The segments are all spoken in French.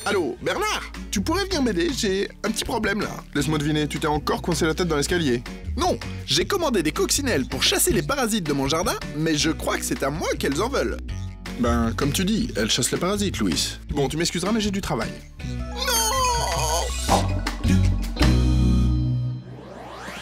Allô, Bernard? Tu pourrais venir m'aider? J'ai un petit problème là. Laisse-moi deviner, tu t'es encore coincé la tête dans l'escalier. Non, j'ai commandé des coccinelles pour chasser les parasites de mon jardin, mais je crois que c'est à moi qu'elles en veulent. Ben, comme tu dis, elles chassent les parasites, Louis. Bon, tu m'excuseras, mais j'ai du travail.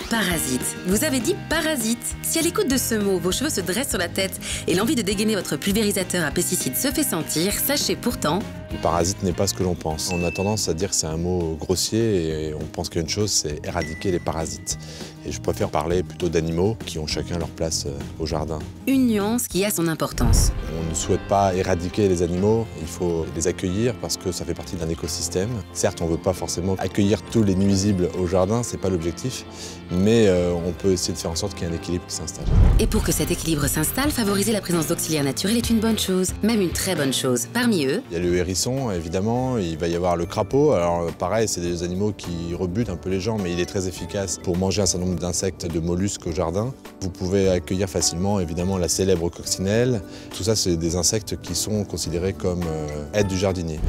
Parasite. Vous avez dit parasite. Si à l'écoute de ce mot, vos cheveux se dressent sur la tête et l'envie de dégainer votre pulvérisateur à pesticides se fait sentir, sachez pourtant... Le parasite n'est pas ce que l'on pense. On a tendance à dire que c'est un mot grossier et on pense qu'une chose, c'est éradiquer les parasites. Et je préfère parler plutôt d'animaux qui ont chacun leur place au jardin. Une nuance qui a son importance. On ne souhaite pas éradiquer les animaux, il faut les accueillir parce que ça fait partie d'un écosystème. Certes, on ne veut pas forcément accueillir tous les nuisibles au jardin, c'est pas l'objectif, mais on peut essayer de faire en sorte qu'il y ait un équilibre qui s'installe. Et pour que cet équilibre s'installe, favoriser la présence d'auxiliaires naturels est une bonne chose, même une très bonne chose. Parmi eux... Il y a le hérisson, évidemment, il va y avoir le crapaud. Alors pareil, c'est des animaux qui rebutent un peu les gens, mais il est très efficace pour manger un certain nombre d'insectes et de mollusques au jardin. Vous pouvez accueillir facilement, évidemment, la célèbre coccinelle. Tout ça, c'est des insectes qui sont considérés comme aides du jardinier.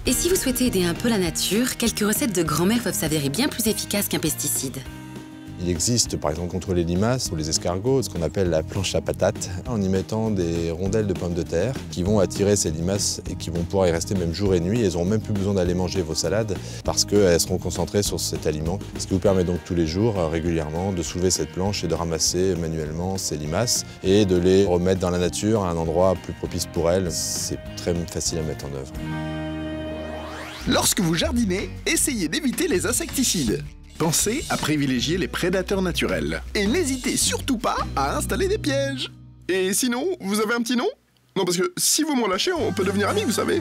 Et si vous souhaitez aider un peu la nature, quelques recettes de grand-mère peuvent s'avérer bien plus efficaces qu'un pesticide. Il existe, par exemple, contre les limaces ou les escargots, ce qu'on appelle la planche à patates, en y mettant des rondelles de pommes de terre qui vont attirer ces limaces et qui vont pouvoir y rester même jour et nuit. Elles n'auront même plus besoin d'aller manger vos salades parce qu'elles seront concentrées sur cet aliment. Ce qui vous permet donc tous les jours, régulièrement, de soulever cette planche et de ramasser manuellement ces limaces et de les remettre dans la nature à un endroit plus propice pour elles. C'est très facile à mettre en œuvre. Lorsque vous jardinez, essayez d'éviter les insecticides. Pensez à privilégier les prédateurs naturels. Et n'hésitez surtout pas à installer des pièges. Et sinon, vous avez un petit nom? Non, parce que si vous m'en lâchez, on peut devenir amis, vous savez.